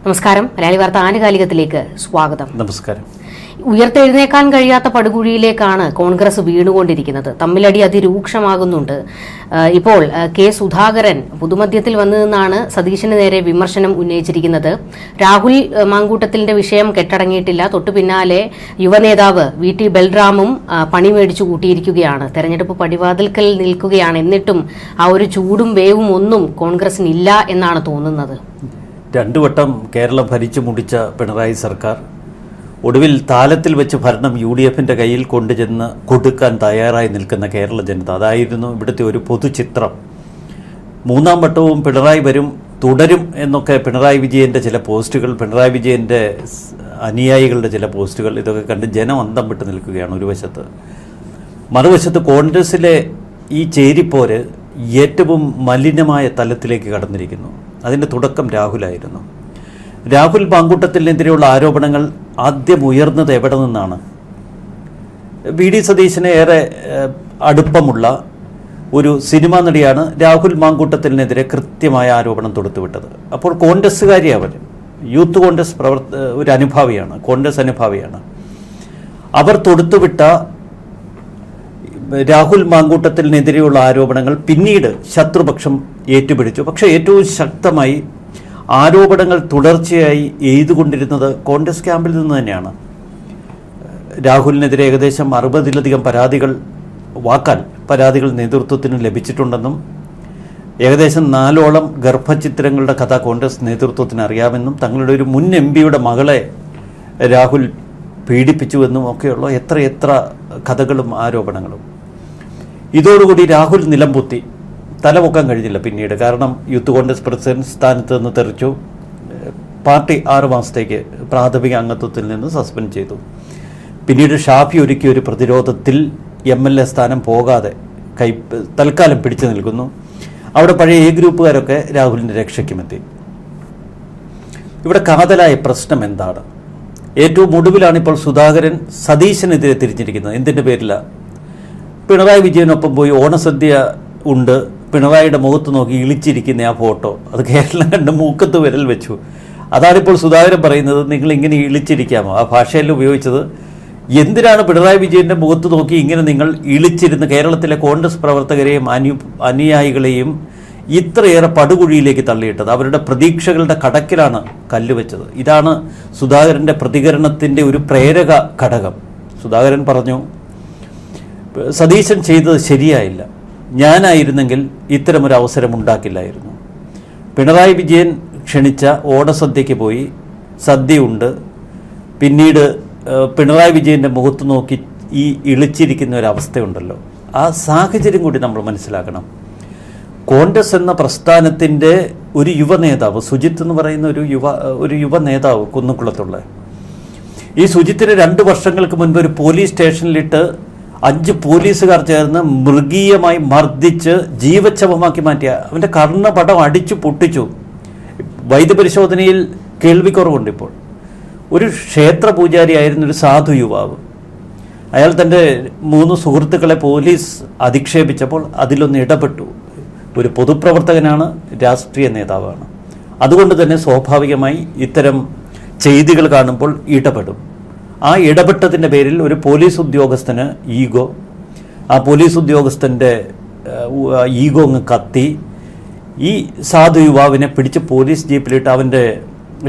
നമസ്കാരം. മലയാളി വാർത്ത ആനുകാലികത്തിലേക്ക് സ്വാഗതം. നമസ്കാരം. ഉയർത്തെഴുന്നേക്കാൻ കഴിയാത്ത പടുകുഴിയിലേക്കാണ് കോൺഗ്രസ് വീണുകൊണ്ടിരിക്കുന്നത്. തമ്മിലടി അതിരൂക്ഷമാകുന്നുണ്ട്. ഇപ്പോൾ കെ സുധാകരൻ പുതുമധ്യത്തിൽ വന്നു നിന്നാണ് സതീശന് നേരെ വിമർശനം ഉന്നയിച്ചിരിക്കുന്നത്. രാഹുൽ മാങ്കൂട്ടത്തിന്റെ വിഷയം കെട്ടടങ്ങിയിട്ടില്ല. തൊട്ടു പിന്നാലെ യുവനേതാവ് VT ബൽറാമും പണി മേടിച്ചു കൂട്ടിയിരിക്കുകയാണ്. തെരഞ്ഞെടുപ്പ് പടിവാതിൽക്കൽ നിൽക്കുകയാണ്. എന്നിട്ടും ആ ഒരു ചൂടും വേവും ഒന്നും കോൺഗ്രസിനില്ല എന്നാണ് തോന്നുന്നത്. രണ്ടു വട്ടം കേരളം ഭരിച്ചു മുടിച്ച പിണറായി സർക്കാർ ഒടുവിൽ താലത്തിൽ വെച്ച് ഭരണം UDFന്റെ കയ്യിൽ കൊണ്ടുചെന്ന് കൊടുക്കാൻ തയ്യാറായി നിൽക്കുന്ന കേരള ജനത, അതായിരുന്നു ഇവിടുത്തെ ഒരു പൊതുചിത്രം. മൂന്നാം വട്ടവും പിണറായി വരും, തുടരും എന്നൊക്കെ പിണറായി വിജയൻ്റെ ചില പോസ്റ്റുകൾ, പിണറായി വിജയൻ്റെ അനുയായികളുടെ ചില പോസ്റ്റുകൾ, ഇതൊക്കെ കണ്ട് ജനം അന്തം വിട്ട് നിൽക്കുകയാണ് ഒരു വശത്ത്. മറുവശത്ത് കോൺഗ്രസിലെ ഈ ചേരിപ്പോര് ഏറ്റവും മലിനമായ തലത്തിലേക്ക് കടന്നിരിക്കുന്നു. അതിൻ്റെ തുടക്കം രാഹുലായിരുന്നു. രാഹുൽ മാങ്കൂട്ടത്തിനെതിരെയുള്ള ആരോപണങ്ങൾ ആദ്യം ഉയർന്നത് എവിടെ നിന്നാണ്? VD സതീശന് ഏറെ അടുപ്പമുള്ള ഒരു സിനിമാ നടിയാണ് രാഹുൽ മാങ്കൂട്ടത്തിനെതിരെ കൃത്യമായ ആരോപണം തൊടുത്തുവിട്ടത്. അപ്പോൾ കോൺഗ്രസ്സുകാരി അവർ, യൂത്ത് കോൺഗ്രസ് ഒരു അനുഭാവിയാണ്, കോൺഗ്രസ് അനുഭാവിയാണ്. അവർ തൊടുത്തുവിട്ട രാഹുൽ മാങ്കൂട്ടത്തിനെതിരെയുള്ള ആരോപണങ്ങൾ പിന്നീട് ശത്രുപക്ഷം ഏറ്റുപിടിച്ചു. പക്ഷേ ഏറ്റവും ശക്തമായി ആരോപണങ്ങൾ തുടർച്ചയായി എഴുതുകൊണ്ടിരുന്നത് കോൺഗ്രസ് ക്യാമ്പിൽ നിന്ന് തന്നെയാണ്. രാഹുലിനെതിരെ ഏകദേശം 60-ലധികം പരാതികൾ നേതൃത്വത്തിന് ലഭിച്ചിട്ടുണ്ടെന്നും ഏകദേശം 4ഓളം ഗർഭചിത്രങ്ങളുടെ കഥ കോൺഗ്രസ് നേതൃത്വത്തിന് അറിയാമെന്നും തങ്ങളുടെ ഒരു മുൻ MPയുടെ മകളെ രാഹുൽ പീഡിപ്പിച്ചുവെന്നും ഒക്കെയുള്ള എത്ര കഥകളും ആരോപണങ്ങളും. ഇതോടുകൂടി രാഹുൽ നിലംപൊത്തി, തലപൊക്കാൻ കഴിഞ്ഞില്ല പിന്നീട്. കാരണം യൂത്ത് കോൺഗ്രസ് പ്രസിഡന്റ് സ്ഥാനത്ത് നിന്ന് തെറിച്ചു. പാർട്ടി 6 മാസത്തേക്ക് പ്രാഥമിക അംഗത്വത്തിൽ നിന്ന് സസ്പെൻഡ് ചെയ്തു. പിന്നീട് ഷാഫി ഒരുക്കിയ ഒരു പ്രതിരോധത്തിൽ MLA സ്ഥാനം പോകാതെ തൽക്കാലം പിടിച്ചു നിൽക്കുന്നു. അവിടെ പഴയ ഗ്രൂപ്പുകാരൊക്കെ രാഹുലിൻ്റെ രക്ഷയ്ക്കുമെത്തി. ഇവിടെ കാതലായ പ്രശ്നം എന്താണ്? ഏറ്റവും ഒടുവിലാണ് ഇപ്പോൾ സുധാകരൻ സതീശനെതിരെ തിരിഞ്ഞിരിക്കുന്നത്. എന്തിൻ്റെ പേരില? പിണറായി വിജയനൊപ്പം പോയി ഓണസദ്യ ഉണ്ട്, പിണറായിയുടെ മുഖത്ത് നോക്കി ഇളിച്ചിരിക്കുന്ന ആ ഫോട്ടോ, അത് കേരളം കണ്ട് മൂക്കത്ത് വിരൽ വെച്ചു. അതാണിപ്പോൾ സുധാകരൻ പറയുന്നത്, നിങ്ങൾ ഇങ്ങനെ ഇളിച്ചിരിക്കാമോ? ആ ഭാഷയിൽ ഉപയോഗിച്ചത്. എന്തിനാണ് പിണറായി വിജയൻ്റെ മുഖത്ത് നോക്കി ഇങ്ങനെ നിങ്ങൾ ഇളിച്ചിരുന്ന് കേരളത്തിലെ കോൺഗ്രസ് പ്രവർത്തകരെയും അനുയായികളെയും ഇത്രയേറെ പടുകുഴിയിലേക്ക് തള്ളിയിട്ടത്? അവരുടെ പ്രതീക്ഷകളുടെ കടക്കിലാണ് കല്ലുവെച്ചത്. ഇതാണ് സുധാകരൻ്റെ പ്രതികരണത്തിൻ്റെ ഒരു പ്രേരക ഘടകം. സുധാകരൻ പറഞ്ഞു, സതീശൻ ചെയ്തത് ശരിയായില്ല, ഞാനായിരുന്നെങ്കിൽ ഇത്തരമൊരു അവസരം ഉണ്ടാക്കില്ലായിരുന്നു. പിണറായി വിജയൻ ക്ഷണിച്ച ഓണസദ്യയ്ക്ക് പോയി, സദ്യയുണ്ട്, പിന്നീട് പിണറായി വിജയൻ്റെ മുഖത്ത് നോക്കി ഈ ഇളിച്ചിരിക്കുന്ന ഒരവസ്ഥയുണ്ടല്ലോ, ആ സാഹചര്യം കൂടി നമ്മൾ മനസ്സിലാക്കണം. കോൺഗ്രസ് എന്ന പ്രസ്ഥാനത്തിൻ്റെ ഒരു യുവനേതാവ്, സുജിത്ത് എന്ന് പറയുന്ന ഒരു യുവ നേതാവ് കുന്നംകുളത്തുള്ള, ഈ സുജിത്തിനെ 2 വർഷങ്ങൾക്ക് മുൻപ് ഒരു പോലീസ് സ്റ്റേഷനിലിട്ട് 5 പോലീസുകാർ ചേർന്ന് മൃഗീയമായി മർദ്ദിച്ച് ജീവച്ഛവമാക്കി മാറ്റിയ അവൻ്റെ കർണപടം അടിച്ചു പൊട്ടിച്ചു. വൈദ്യപരിശോധനയിൽ കേൾവിക്കുറവുണ്ട്. ഇപ്പോൾ ഒരു ക്ഷേത്ര പൂജാരിയായിരുന്ന ഒരു സാധു യുവാവ്, അയാൾ തൻ്റെ 3 സുഹൃത്തുക്കളെ പോലീസ് അധിക്ഷേപിച്ചപ്പോൾ അതിലൊന്ന് ഇടപെട്ടു. ഒരു പൊതുപ്രവർത്തകനാണ്, രാഷ്ട്രീയ നേതാവാണ്. അതുകൊണ്ട് തന്നെ സ്വാഭാവികമായി ഇത്തരം ചെയ്തികൾ കാണുമ്പോൾ ഇടപെടും. ആ ഇടപെട്ടതിൻ്റെ പേരിൽ ഒരു പോലീസ് ഉദ്യോഗസ്ഥന് ഈഗോ, ആ പോലീസ് ഉദ്യോഗസ്ഥൻ്റെ ഈഗോ അങ്ങ് കത്തി ഈ സാധു യുവാവിനെ പിടിച്ച് പോലീസ് ജീപ്പിലിട്ട് അവൻ്റെ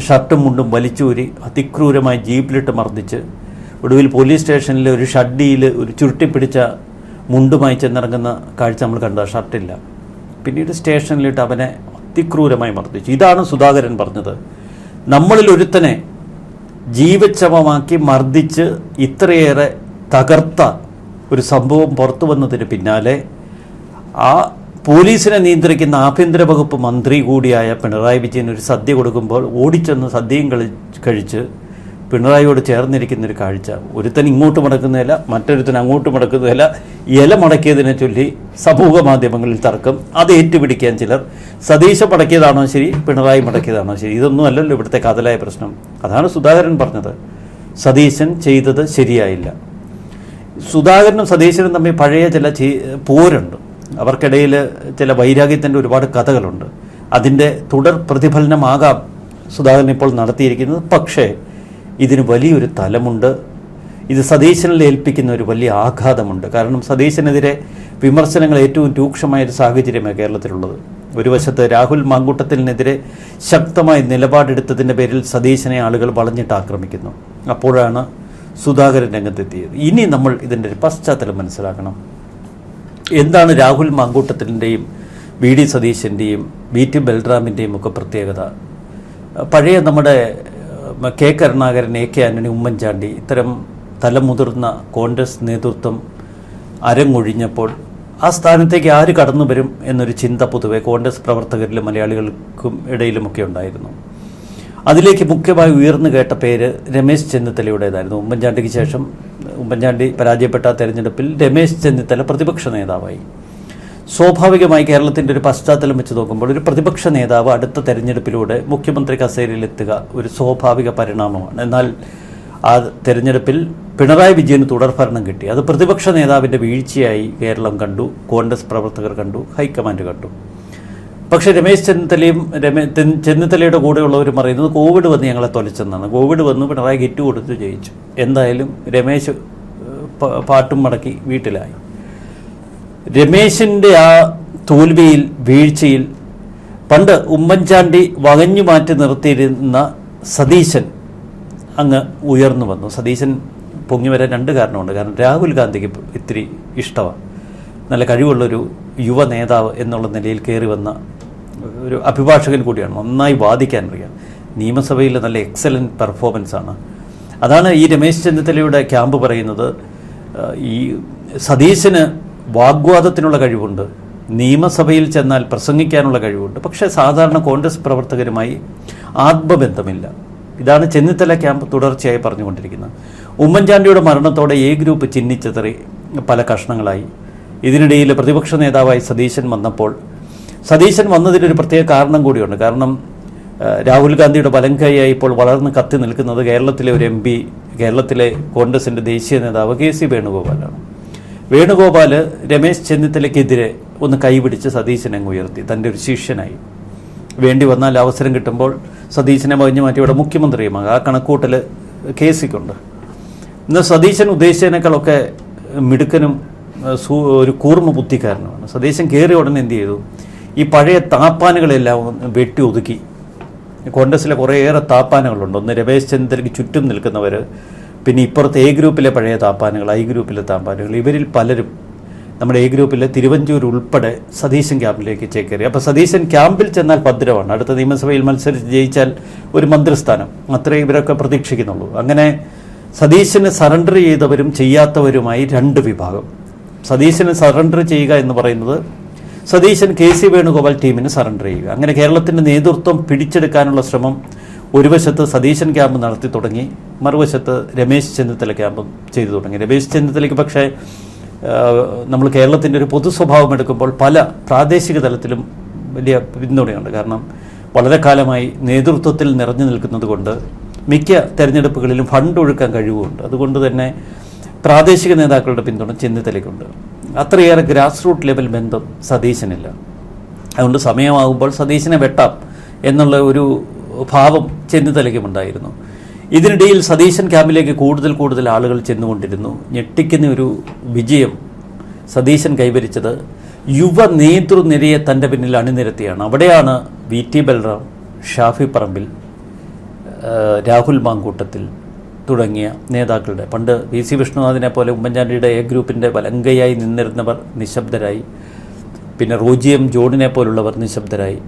ഷർട്ടും മുണ്ടും വലിച്ചൂരി അതിക്രൂരമായി ജീപ്പിലിട്ട് മർദ്ദിച്ച് ഒടുവിൽ പോലീസ് സ്റ്റേഷനിൽ ഒരു ഷഡ്ഡിയിൽ ഒരു ചുരുട്ടിപ്പിടിച്ച മുണ്ടുമായി ചെന്നിറങ്ങുന്ന കാഴ്ച നമ്മൾ കണ്ട. ഷർട്ടില്ല. പിന്നീട് സ്റ്റേഷനിലിട്ട് അവനെ അതിക്രൂരമായി മർദ്ദിച്ചു. ഇതാണ് സുധാകരൻ പറഞ്ഞത്. നമ്മളിൽ ഒരുത്തനെ ജീവച്ഛവമാക്കി മർദ്ദിച്ച് ഇത്രയേറെ തകർത്ത ഒരു സംഭവം പുറത്തു വന്നതിന് പിന്നാലെ ആ പോലീസിനെ നിയന്ത്രിക്കുന്ന ആഭ്യന്തര വകുപ്പ് മന്ത്രി കൂടിയായ പിണറായി വിജയൻ ഒരു സദ്യ കൊടുക്കുമ്പോൾ ഓടിച്ചെന്ന് സദ്യയും കഴിച്ച് പിണറായിയോട് ചേർന്നിരിക്കുന്നൊരു കാഴ്ച. ഒരുത്തൻ ഇങ്ങോട്ട് മടക്കുന്നതല്ല, മറ്റൊരുത്തൻ അങ്ങോട്ട് മടക്കുന്നതല്ല, ഇല മടക്കിയതിനെ ചൊല്ലി സമൂഹ മാധ്യമങ്ങളിൽ തർക്കം. അത് ഏറ്റുപിടിക്കാൻ ചിലർ. സതീശ മടക്കിയതാണോ ശരി, പിണറായി മടക്കിയതാണോ ശരി, ഇതൊന്നും അല്ലല്ലോ ഇവിടുത്തെ കാതലായ പ്രശ്നം. അതാണ് സുധാകരൻ പറഞ്ഞത്, സതീശൻ ചെയ്തത് ശരിയായില്ല. സുധാകരനും സതീശനും തമ്മിൽ പഴയ ചില പോരുണ്ട്. അവർക്കിടയിൽ ചില വൈരാഗ്യത്തിൻ്റെ ഒരുപാട് കഥകളുണ്ട്. അതിൻ്റെ തുടർ പ്രതിഫലനമാകാം സുധാകരൻ ഇപ്പോൾ നടത്തിയിരിക്കുന്നത്. പക്ഷേ ഇതിന് വലിയൊരു തലമുണ്ട്. ഇത് സതീശനിൽ ഏൽപ്പിക്കുന്ന ഒരു വലിയ ആഘാതമുണ്ട്. കാരണം സതീശനെതിരെ വിമർശനങ്ങൾ ഏറ്റവും രൂക്ഷമായൊരു സാഹചര്യമാണ് കേരളത്തിലുള്ളത്. ഒരു വശത്ത് രാഹുൽ മാങ്കൂട്ടത്തിനെതിരെ ശക്തമായ നിലപാടെടുത്തതിൻ്റെ പേരിൽ സതീശനെ ആളുകൾ വളഞ്ഞിട്ട് ആക്രമിക്കുന്നു. അപ്പോഴാണ് സുധാകരൻ രംഗത്തെത്തിയത്. ഇനി നമ്മൾ ഇതിൻ്റെ ഒരു പശ്ചാത്തലം മനസ്സിലാക്കണം. എന്താണ് രാഹുൽ മാങ്കൂട്ടത്തിൻ്റെയും വി ഡി സതീശൻ്റെയും വി ടി ബൽറാമിൻ്റെയും ഒക്കെ പ്രത്യേകത? പഴയ നമ്മുടെ K Karunakaran, A K Antony, Oommen Chandy ഇത്തരം തലമുതിർന്ന കോൺഗ്രസ് നേതൃത്വം അരങ്ങൊഴിഞ്ഞപ്പോൾ ആ സ്ഥാനത്തേക്ക് ആര് കടന്നു വരും എന്നൊരു ചിന്ത പൊതുവെ കോൺഗ്രസ് പ്രവർത്തകരിലും മലയാളികൾക്കും ഇടയിലുമൊക്കെ ഉണ്ടായിരുന്നു. അതിലേക്ക് മുഖ്യമായി ഉയർന്നു കേട്ട പേര് രമേശ് ചെന്നിത്തലയുടേതായിരുന്നു. ഉമ്മൻചാണ്ടിക്ക് ശേഷം ഉമ്മൻചാണ്ടി പരാജയപ്പെട്ട തെരഞ്ഞെടുപ്പിൽ രമേശ് ചെന്നിത്തല പ്രതിപക്ഷ നേതാവായി. സ്വാഭാവികമായി കേരളത്തിൻ്റെ ഒരു പശ്ചാത്തലം വെച്ച് നോക്കുമ്പോൾ ഒരു പ്രതിപക്ഷ നേതാവ് അടുത്ത തെരഞ്ഞെടുപ്പിലൂടെ മുഖ്യമന്ത്രി കസേരയിലെത്തുക ഒരു സ്വാഭാവിക പരിണാമമാണ്. എന്നാൽ ആ തെരഞ്ഞെടുപ്പിൽ പിണറായി വിജയന് തുടർഭരണം കിട്ടി. അത് പ്രതിപക്ഷ നേതാവിൻ്റെ വീഴ്ചയായി കേരളം കണ്ടു, കോൺഗ്രസ് പ്രവർത്തകർ കണ്ടു, ഹൈക്കമാൻഡ് കണ്ടു. പക്ഷേ രമേശ് ചെന്നിത്തലയുടെ കൂടെയുള്ളവർ പറയുന്നത് കോവിഡ് വന്ന് ഞങ്ങളെ തൊലച്ചെന്നാണ്. കോവിഡ് വന്ന് പിണറായി കിറ്റ് കൊടുത്ത് ജയിച്ചു. എന്തായാലും രമേശ് പാട്ടും മടക്കി വീട്ടിലായി. രമേശിൻ്റെ ആ തോൽവിയിൽ, വീഴ്ചയിൽ പണ്ട് ഉമ്മൻചാണ്ടി വകഞ്ഞു മാറ്റി നിർത്തിയിരുന്ന സതീശൻ അങ്ങ് ഉയർന്നു വന്നു. സതീശൻ പൊങ്ങി വരാൻ രണ്ട് കാരണമുണ്ട്. കാരണം രാഹുൽ ഗാന്ധിക്ക് ഇത്തിരി ഇഷ്ടമാണ്, നല്ല കഴിവുള്ളൊരു യുവ നേതാവ് എന്നുള്ള നിലയിൽ കയറി വന്ന ഒരു അഭിഭാഷകൻ കൂടിയാണ്, നന്നായി വാദിക്കാൻ അറിയാം, നിയമസഭയിൽ നല്ല എക്സലൻറ്റ് പെർഫോമൻസാണ്. അതാണ് ഈ രമേശ് ചെന്നിത്തലയുടെ ക്യാമ്പ് പറയുന്നത്. ഈ സതീശന് വാഗ്വാദത്തിനുള്ള കഴിവുണ്ട്, നിയമസഭയിൽ ചെന്നാൽ പ്രസംഗിക്കാനുള്ള കഴിവുണ്ട്, പക്ഷേ സാധാരണ കോൺഗ്രസ് പ്രവർത്തകരുമായി ആത്മബന്ധമില്ല. ഇതാണ് ചെന്നിത്തല ക്യാമ്പ് തുടർച്ചയായി പറഞ്ഞുകൊണ്ടിരിക്കുന്നത്. ഉമ്മൻചാണ്ടിയുടെ മരണത്തോടെ എ ഗ്രൂപ്പ് ചിഹ്നിച്ചെതറി പല കഷ്ണങ്ങളായി. ഇതിനിടയിൽ പ്രതിപക്ഷ നേതാവായി സതീശൻ വന്നപ്പോൾ, സതീശൻ വന്നതിനൊരു പ്രത്യേക കാരണം കൂടിയുണ്ട്. കാരണം രാഹുൽ ഗാന്ധിയുടെ വലങ്കൈയായി ഇപ്പോൾ വളർന്ന് കത്തി നിൽക്കുന്നത് കേരളത്തിലെ ഒരു MP, കേരളത്തിലെ കോൺഗ്രസിൻ്റെ ദേശീയ നേതാവ് KC വേണുഗോപാലാണ്. വേണുഗോപാൽ രമേശ് ചെന്നിത്തലയ്ക്കെതിരെ ഒന്ന് കൈപിടിച്ച് സതീശനെ അങ്ങ് ഉയർത്തി, തൻ്റെ ഒരു ശിഷ്യനായി. വേണ്ടി വന്നാൽ അവസരം കിട്ടുമ്പോൾ സതീശനെ വകഞ്ഞു മാറ്റി ഇവിടെ മുഖ്യമന്ത്രിയുമാകും. ആ കണക്കൂട്ടൽ KCക്കുണ്ട്. ഇന്ന് സതീശൻ ഉദ്ദേശിച്ചതിനേക്കാളൊക്കെ മിടുക്കനും ഒരു കൂർമ്മ ബുദ്ധിക്കാരനുമാണ്. സതീശൻ കയറിയ ഉടനെ എന്ത് ചെയ്തു? ഈ പഴയ താപ്പാനുകളെല്ലാം വെട്ടി ഒതുക്കി. കോൺഗ്രസിലെ കുറേയേറെ താപ്പാനുകളുണ്ട്. ഒന്ന് രമേശ് ചെന്നിത്തലയ്ക്ക് ചുറ്റും നിൽക്കുന്നവർ, പിന്നെ ഇപ്പുറത്തെ A ഗ്രൂപ്പിലെ പഴയ താപ്പാനുകൾ, I ഗ്രൂപ്പിലെ താപ്പാനുകൾ. ഇവരിൽ പലരും നമ്മുടെ A ഗ്രൂപ്പിലെ തിരുവഞ്ചൂർ ഉൾപ്പെടെ സതീശൻ ക്യാമ്പിലേക്ക് ചേക്കേറി. അപ്പോൾ സതീശൻ ക്യാമ്പിൽ ചെന്നാൽ ഭദ്രമാണ്. അടുത്ത നിയമസഭയിൽ മത്സരിച്ച് ജയിച്ചാൽ ഒരു മന്ത്രിസ്ഥാനം, അത്രേ ഇവരൊക്കെ പ്രതീക്ഷിക്കുന്നുള്ളൂ. അങ്ങനെ സതീശന് സറണ്ടർ ചെയ്തവരും ചെയ്യാത്തവരുമായി രണ്ട് വിഭാഗം. സതീശന് സറണ്ടർ ചെയ്യുക എന്ന് പറയുന്നത് സതീശൻ KC വേണുഗോപാൽ ടീമിന് സറണ്ടർ ചെയ്യുക. അങ്ങനെ കേരളത്തിൻ്റെ നേതൃത്വം പിടിച്ചെടുക്കാനുള്ള ശ്രമം ഒരു വശത്ത് സതീശൻ ക്യാമ്പ് നടത്തി തുടങ്ങി, മറുവശത്ത് രമേശ് ചെന്നിത്തല ക്യാമ്പും ചെയ്തു തുടങ്ങി. രമേശ് ചെന്നിത്തലയ്ക്ക് പക്ഷേ നമ്മൾ കേരളത്തിൻ്റെ ഒരു പൊതു സ്വഭാവം എടുക്കുമ്പോൾ പല പ്രാദേശിക തലത്തിലും വലിയ പിന്തുണയുണ്ട്. കാരണം വളരെ കാലമായി നേതൃത്വത്തിൽ നിറഞ്ഞു നിൽക്കുന്നത് കൊണ്ട് മിക്ക തെരഞ്ഞെടുപ്പുകളിലും ഫണ്ട് ഒഴുക്കാൻ കഴിവുമുണ്ട്. അതുകൊണ്ട് തന്നെ പ്രാദേശിക നേതാക്കളുടെ പിന്തുണ ചെന്നിത്തലയ്ക്കുണ്ട്. അത്രയേറെ ഗ്രാസ് റൂട്ട് ലെവൽ ബന്ധം സതീശനില്ല. അതുകൊണ്ട് സമയമാകുമ്പോൾ സതീശനെ വെട്ടാം എന്നുള്ള ഒരു ഭാവം ചെന്നിത്തലയ്ക്കുമുണ്ടായിരുന്നു. ഇതിനിടയിൽ സതീശൻ ക്യാമ്പിലേക്ക് കൂടുതൽ ആളുകൾ ചെന്നുകൊണ്ടിരുന്നു. ഞെട്ടിക്കുന്ന ഒരു വിജയം സതീശൻ കൈവരിച്ചത് യുവ നേതൃനിരയെ തൻ്റെ പിന്നിൽ അണിനിരത്തിയാണ്. അവിടെയാണ് VT ബൽറാം, ഷാഫി പറമ്പിൽ, രാഹുൽ മാങ്കൂട്ടത്തിൽ തുടങ്ങിയ നേതാക്കളുടെ, പണ്ട് PC വിഷ്ണുനാഥിനെ പോലെ ഉമ്മൻചാണ്ടിയുടെ A ഗ്രൂപ്പിൻ്റെ വലങ്കയായി നിന്നിരുന്നവർ നിശബ്ദരായി. പിന്നെ റോജി M ജോണിനെ പോലുള്ളവർ നിശബ്ദരായി.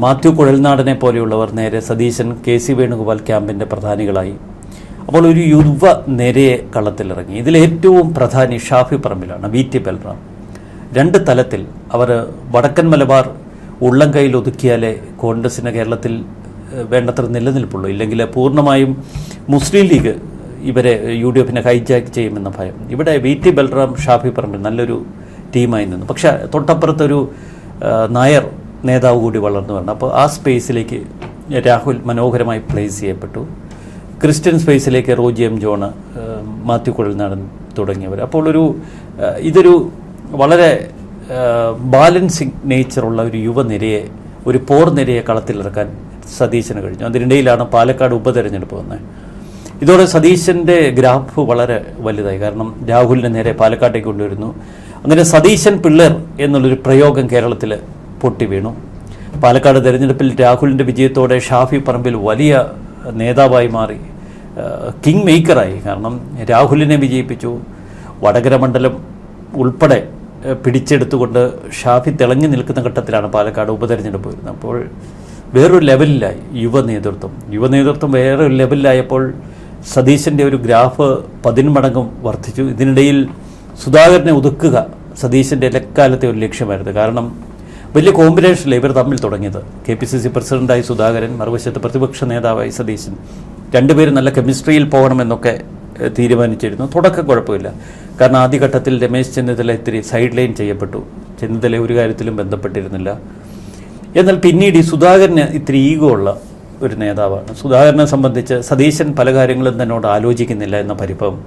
മാത്യു കുഴൽനാടനെ പോലെയുള്ളവർ നേരെ സതീശൻ KC വേണുഗോപാൽ ക്യാമ്പിൻ്റെ പ്രധാനികളായി. അപ്പോൾ ഒരു യുവ നിരയെ കളത്തിലിറങ്ങി. ഇതിലേറ്റവും പ്രധാനി ഷാഫി പറമ്പിലാണ്, VT ബൽറാം. രണ്ട് തലത്തിൽ അവർ വടക്കൻ മലബാർ ഉള്ളം കയ്യിൽ ഒതുക്കിയാലേ കോൺഗ്രസിന് കേരളത്തിൽ വേണ്ടത്ര നിലനിൽപ്പുള്ളൂ. ഇല്ലെങ്കിൽ പൂർണ്ണമായും മുസ്ലിം ലീഗ് ഇവരെ UDFനെ ഹൈജാക്ക് ചെയ്യുമെന്ന ഭയം. ഇവിടെ VT ബൽറാം, ഷാഫി പറമ്പിൽ നല്ലൊരു ടീമായി നിന്നു. പക്ഷേ തൊട്ടപ്പുറത്തൊരു നായർ നേതാവ് കൂടി വളർന്നു വരണം. അപ്പോൾ ആ സ്പേസിലേക്ക് രാഹുൽ മനോഹരമായി പ്ലേസ് ചെയ്യപ്പെട്ടു. ക്രിസ്ത്യൻ സ്പേസിലേക്ക് റോജി M ജോൺ, മാത്യു കുഴൽനാടൻ തുടങ്ങിയവർ. അപ്പോൾ ഇതൊരു വളരെ ബാലൻസിങ് നേച്ചറുള്ള ഒരു യുവനിരയെ, ഒരു പോർ നിരയെ കളത്തിലിറക്കാൻ സതീശന് കഴിഞ്ഞു. അതിനിടയിലാണ് പാലക്കാട് ഉപതെരഞ്ഞെടുപ്പ് വന്നത്. ഇതോടെ സതീശൻ്റെ ഗ്രാഫ് വളരെ വലുതായി. കാരണം രാഹുലിനെ നേരെ പാലക്കാട്ടേക്ക് കൊണ്ടുവരുന്നു. അങ്ങനെ സതീശൻ പിള്ളേർ എന്നുള്ളൊരു പ്രയോഗം കേരളത്തിൽ പൊട്ടി വീണു. പാലക്കാട് തെരഞ്ഞെടുപ്പിൽ രാഹുലിൻ്റെ വിജയത്തോടെ ഷാഫി പറമ്പിൽ വലിയ നേതാവായി മാറി, കിങ് മേക്കറായി. കാരണം രാഹുലിനെ വിജയിപ്പിച്ചു. വടകര മണ്ഡലം ഉൾപ്പെടെ പിടിച്ചെടുത്തുകൊണ്ട് ഷാഫി തിളങ്ങി നിൽക്കുന്ന ഘട്ടത്തിലാണ് പാലക്കാട് ഉപതെരഞ്ഞെടുപ്പ് വരുന്നത്. അപ്പോൾ വേറൊരു ലെവലിലായി യുവനേതൃത്വം വേറൊരു ലെവലിലായപ്പോൾ സതീശൻ്റെ ഒരു ഗ്രാഫ് 10 മടങ്ങും വർദ്ധിച്ചു. ഇതിനിടയിൽ സുധാകരനെ ഒതുക്കുക സതീശൻ്റെ എക്കാലത്തെ ഒരു ലക്ഷ്യമായിരുന്നു. കാരണം വലിയ കോമ്പിനേഷനിൽ ഇവർ തമ്മിൽ തുടങ്ങിയത്. KPCC പ്രസിഡന്റായി സുധാകരൻ, മറുവശത്ത് പ്രതിപക്ഷ നേതാവായി സതീശൻ. രണ്ടുപേരും നല്ല കെമിസ്ട്രിയിൽ പോകണമെന്നൊക്കെ തീരുമാനിച്ചിരുന്നു. തുടക്കം കുഴപ്പമില്ല. കാരണം ആദ്യഘട്ടത്തിൽ രമേശ് ചെന്നിത്തല ഇത്തിരി സൈഡ് ലൈൻ ചെയ്യപ്പെട്ടു. ചെന്നിത്തല ഒരു കാര്യത്തിലും ബന്ധപ്പെട്ടിരുന്നില്ല. എന്നാൽ പിന്നീട് ഈ സുധാകരന് ഇത്തിരി ഈഗോ ഉള്ള ഒരു നേതാവാണ്. സുധാകരനെ സംബന്ധിച്ച് സതീശൻ പല കാര്യങ്ങളും തന്നോട് ആലോചിക്കുന്നില്ല എന്ന പരിഭവം.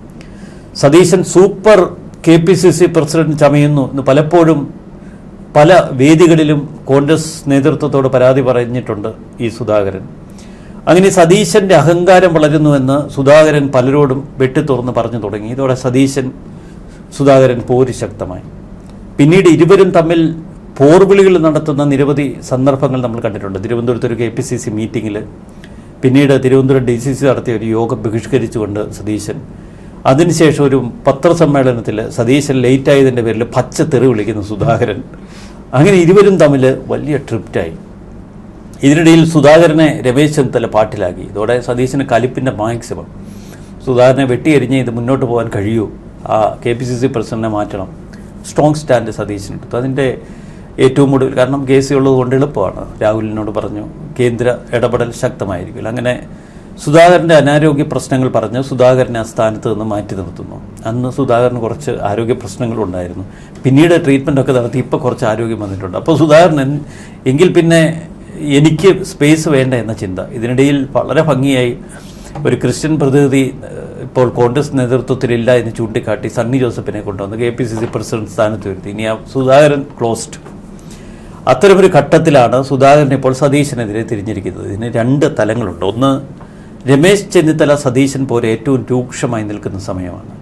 സതീശൻ സൂപ്പർ KPCC പ്രസിഡന്റ് ചമയുന്നു എന്ന് പലപ്പോഴും പല വേദികളിലും കോൺഗ്രസ് നേതൃത്വത്തോട് പരാതി പറഞ്ഞിട്ടുണ്ട് ഈ സുധാകരൻ. അങ്ങനെ സതീശൻ്റെ അഹങ്കാരം വളരുന്നുവെന്ന് സുധാകരൻ പലരോടും വെട്ടിത്തുറന്ന് പറഞ്ഞു തുടങ്ങി. ഇതോടെ സുധാകരൻ പോര് ശക്തമായി. പിന്നീട് ഇരുവരും തമ്മിൽ പോർവിളികൾ നടത്തുന്ന നിരവധി സന്ദർഭങ്ങൾ നമ്മൾ കണ്ടിട്ടുണ്ട്. തിരുവനന്തപുരത്ത് ഒരു KPCC മീറ്റിങ്ങിൽ, പിന്നീട് തിരുവനന്തപുരം DCC നടത്തിയ ഒരു യോഗം ബഹിഷ്കരിച്ചുകൊണ്ട് സതീശൻ, അതിനുശേഷം ഒരു പത്രസമ്മേളനത്തിൽ സതീശൻ ലേറ്റായതിൻ്റെ പേരിൽ പച്ച തെറി വിളിക്കുന്ന സുധാകരൻ. അങ്ങനെ ഇരുവരും തമ്മിൽ വലിയ ട്രിപ്റ്റായി. ഇതിനിടയിൽ സുധാകരനെ രമേശ് ചെന്നിത്തല പാട്ടിലാക്കി. ഇതോടെ സതീശന് കലിപ്പിൻ്റെ മാക്സിമം. സുധാകരനെ വെട്ടിയെരിഞ്ഞ് ഇത് മുന്നോട്ട് പോകാൻ കഴിയൂ, ആ KPCC പ്രസിഡന്റിനെ മാറ്റണം. സ്ട്രോങ് സ്റ്റാൻഡ് സതീശനെടുത്തു. അതിൻ്റെ ഏറ്റവും കൂടുതൽ കാരണം കേസ് ഉള്ളതുകൊണ്ട് എളുപ്പമാണ്. രാഹുലിനോട് പറഞ്ഞു കേന്ദ്ര ഇടപെടൽ ശക്തമായിരിക്കില്ല. അങ്ങനെ സുധാകരൻ്റെ അനാരോഗ്യ പ്രശ്നങ്ങൾ പറഞ്ഞ് സുധാകരനെ ആ സ്ഥാനത്ത് നിന്ന് മാറ്റി നിർത്തുന്നു. അന്ന് സുധാകരന് കുറച്ച് ആരോഗ്യ പ്രശ്നങ്ങളുണ്ടായിരുന്നു. പിന്നീട് ട്രീറ്റ്മെൻറ്റൊക്കെ നടത്തി ഇപ്പോൾ കുറച്ച് ആരോഗ്യം വന്നിട്ടുണ്ട്. അപ്പോൾ സുധാകരൻ എങ്കിൽ പിന്നെ എനിക്ക് സ്പേസ് വേണ്ട എന്ന ചിന്ത. ഇതിനിടയിൽ വളരെ ഭംഗിയായി ഒരു ക്രിസ്ത്യൻ പ്രതിനിധി ഇപ്പോൾ കോൺഗ്രസ് നേതൃത്വത്തിലില്ല എന്ന് ചൂണ്ടിക്കാട്ടി സണ്ണി ജോസഫിനെ കൊണ്ടുവന്ന് KPCC പ്രസിഡന്റ് സ്ഥാനത്ത് വരുത്തി. ഇനി ആ സുധാകരൻ ക്ലോസ്ഡ്. അത്തരമൊരു ഘട്ടത്തിലാണ് സുധാകരൻ ഇപ്പോൾ സതീശനെതിരെ തിരിഞ്ഞിരിക്കുന്നത്. ഇതിന് 2 തലങ്ങളുണ്ട്. ഒന്ന്, രമേശ് ചെന്നിത്തല സതീശൻ പോലെ ഏറ്റവും രൂക്ഷമായി നിൽക്കുന്ന സമയമാണ്.